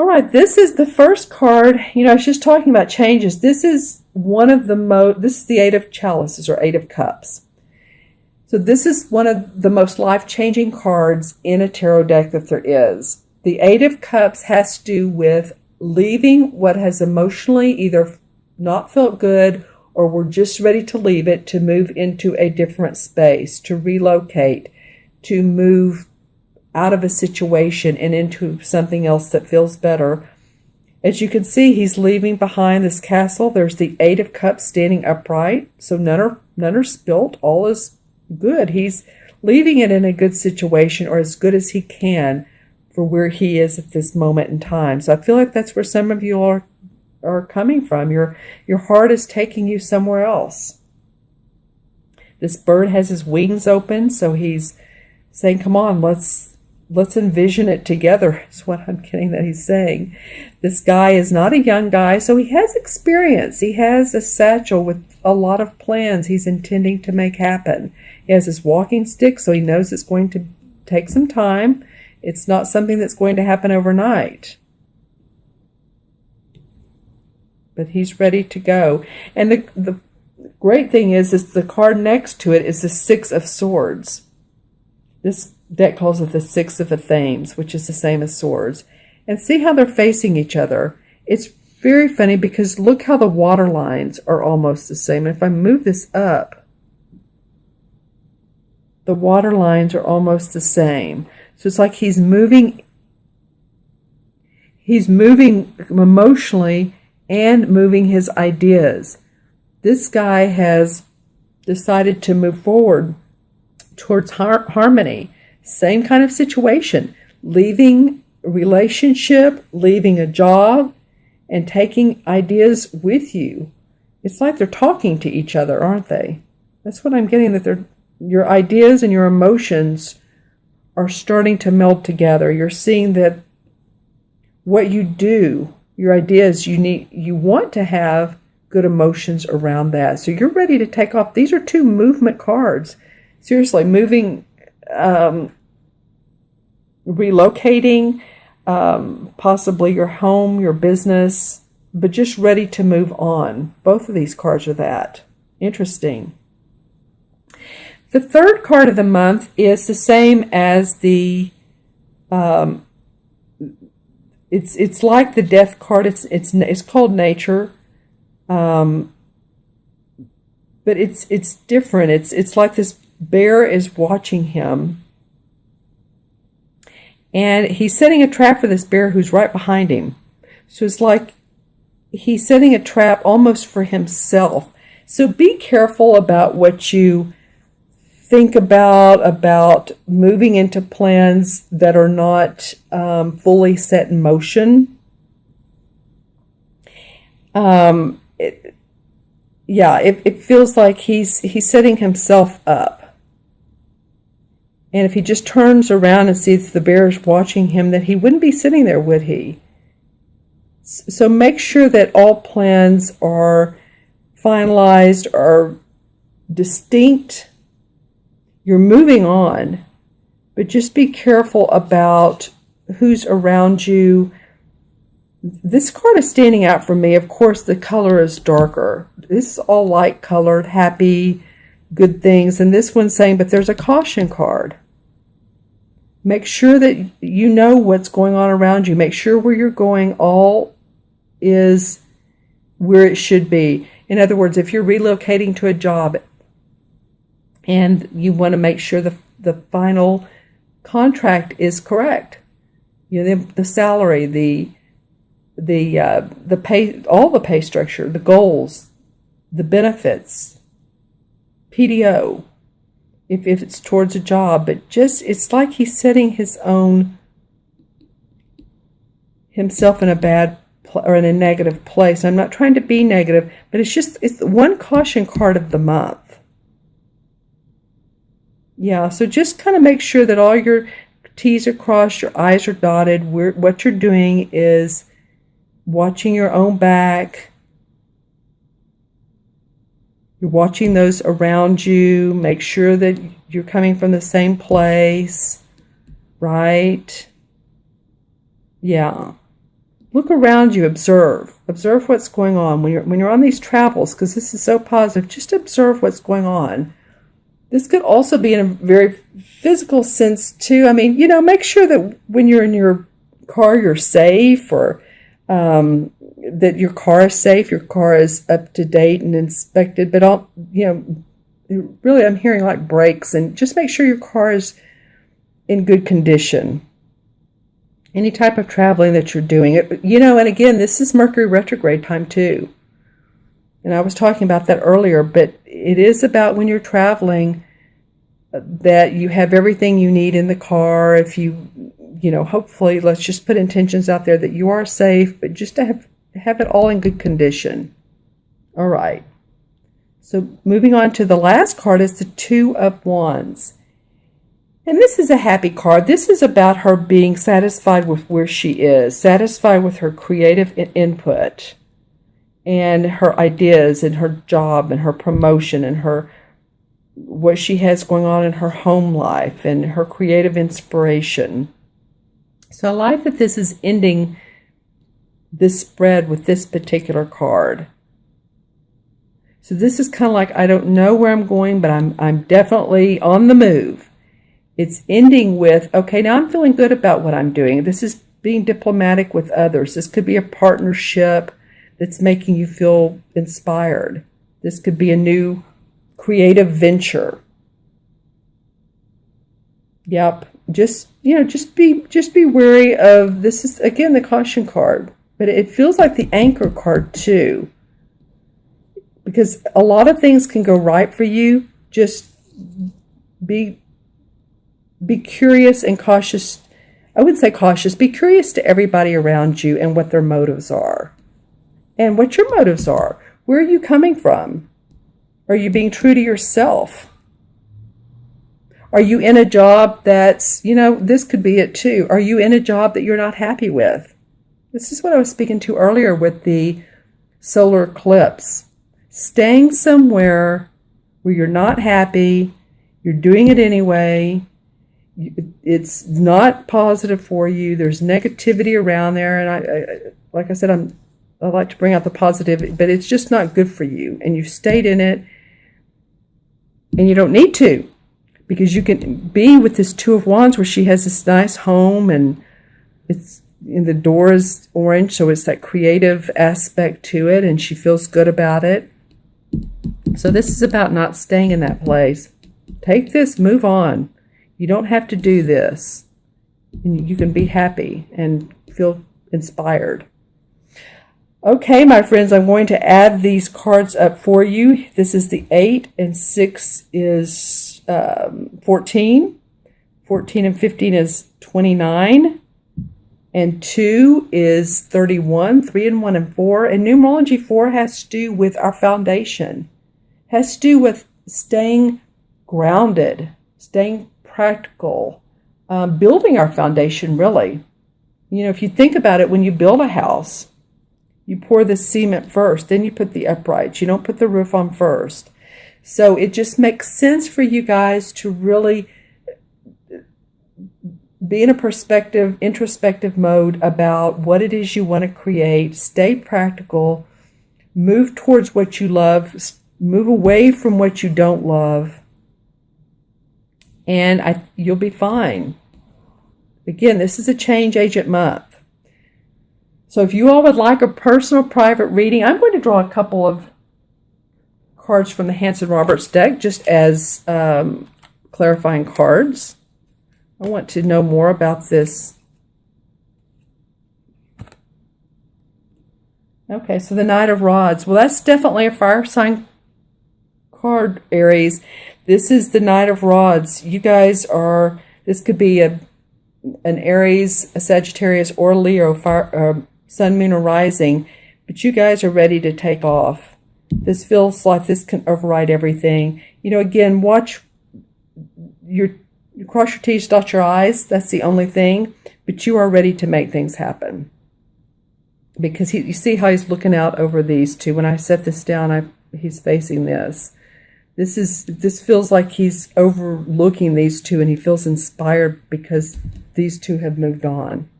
All right, this is the first card. I was just talking about changes. This is this is the Eight of Chalices or Eight of Cups. So this is one of the most life-changing cards in a tarot deck that there is. The Eight of Cups has to do with leaving what has emotionally either not felt good or we're just ready to leave it, to move into a different space, to relocate, to move out of a situation and into something else that feels better. As you can see, he's leaving behind this castle. There's the Eight of Cups standing upright, so none are spilt. All is good. He's leaving it in a good situation, or as good as he can for where he is at this moment in time. So I feel like that's where some of you are coming from. Your heart is taking you somewhere else. This bird has his wings open, so he's saying, come on, let's envision it together, is what I'm getting that he's saying. This guy is not a young guy, so he has experience. He has a satchel with a lot of plans he's intending to make happen. He has his walking stick, so he knows it's going to take some time. It's not something that's going to happen overnight. But he's ready to go. And the great thing is the card next to it is the Six of Swords. This deck calls it the Six of Thames, which is the same as swords. And see how they're facing each other. It's very funny because look how the water lines are almost the same. If I move this up, the water lines are almost the same. So it's like he's moving emotionally and moving his ideas. This guy has decided to move forward towards harmony. Same kind of situation. Leaving a relationship, leaving a job, and taking ideas with you. It's like they're talking to each other, aren't they? That's what I'm getting, that your ideas and your emotions are starting to meld together. You're seeing that what you do, your ideas, you want to have good emotions around that. So you're ready to take off. These are two movement cards. Seriously, moving, relocating, possibly your home, your business, but just ready to move on. Both of these cards are that. Interesting. The third card of the month is the same as the, it's like the Death card. It's called Nature, but it's different. It's like this bear is watching him, and he's setting a trap for this bear who's right behind him. So it's like he's setting a trap almost for himself. So be careful about what you think about moving into plans that are not fully set in motion. It feels like he's setting himself up. And if he just turns around and sees the bear is watching him, that he wouldn't be sitting there, would he? So make sure that all plans are finalized, are distinct. You're moving on, but just be careful about who's around you. This card is standing out for me. Of course, the color is darker. This is all light colored, happy, good things. And this one's saying, but there's a caution card. Make sure that you know what's going on around you. Make sure where you're going all is where it should be. In other words, if you're relocating to a job and you want to make sure the final contract is correct, the salary, the pay, all the pay structure, the goals, the benefits, PTO, if it's towards a job, but just, it's like he's setting himself in a bad or in a negative place. I'm not trying to be negative, but it's one caution card of the month. Yeah, so just kind of make sure that all your T's are crossed, your I's are dotted. What you're doing is watching your own back. You're watching those around you. Make sure that you're coming from the same place, right? Yeah. look around you, observe what's going on when you're on these travels, because this is so positive. Just observe what's going on. This could also be in a very physical sense too. I mean, make sure that when you're in your car, you're safe, or that your car is safe, your car is up to date and inspected. But really, I'm hearing like brakes, and just make sure your car is in good condition. Any type of traveling that you're doing, and again, this is Mercury retrograde time too. And I was talking about that earlier, but it is about when you're traveling that you have everything you need in the car. If hopefully, let's just put intentions out there that you are safe, but just to have it all in good condition. All right. So moving on to the last card is the Two of Wands. And this is a happy card. This is about her being satisfied with where she is, satisfied with her creative input and her ideas and her job and her promotion and what she has going on in her home life and her creative inspiration. So I like that this is ending this spread with this particular card. So this is kind of like, I don't know where I'm going, but I'm definitely on the move. It's ending with, okay, now I'm feeling good about what I'm doing. This is being diplomatic with others. This could be a partnership that's making you feel inspired. This could be a new creative venture. Yep. Just be wary of, this is again the caution card, but it feels like the anchor card too. Because a lot of things can go right for you. Just be curious and cautious. I would say cautious. Be curious to everybody around you and what their motives are. And what your motives are. Where are you coming from? Are you being true to yourself? Are you in a job that's, this could be it too. Are you in a job that you're not happy with? This is what I was speaking to earlier with the solar eclipse. Staying somewhere where you're not happy, you're doing it anyway, it's not positive for you, there's negativity around there, and I like I said, I like to bring out the positive, but it's just not good for you, and you've stayed in it, and you don't need to, because you can be with this Two of Wands where she has this nice home, and the door is orange, so it's that creative aspect to it, and she feels good about it. So this is about not staying in that place. Take this, move on. You don't have to do this. And you can be happy and feel inspired. Okay, my friends, I'm going to add these cards up for you. This is the 8, and 6 is 14. 14 and 15 is 29. And 2 is 31. 3 and 1 and 4. And numerology 4 has to do with our foundation. Has to do with staying grounded, staying practical, building our foundation, really. If you think about it, when you build a house, you pour the cement first, then you put the uprights. You don't put the roof on first. So it just makes sense for you guys to really be in a introspective mode about what it is you want to create. Stay practical. Move towards what you love. Move away from what you don't love. And you'll be fine. Again, this is a change agent month. So if you all would like a personal private reading, I'm going to draw a couple of cards from the Hanson-Roberts deck just as clarifying cards. I want to know more about this. Okay, so the Knight of Rods. Well, that's definitely a fire sign card, Aries. This is the Knight of Rods. You guys this could be an Aries, a Sagittarius, or a Leo, Sun, Moon, or Rising, but you guys are ready to take off. This feels like this can override everything. Again, watch you cross your T's, dot your I's. That's the only thing, but you are ready to make things happen. Because you see how he's looking out over these two. When I set this down, he's facing this. This feels like he's overlooking these two, and he feels inspired because these two have moved on.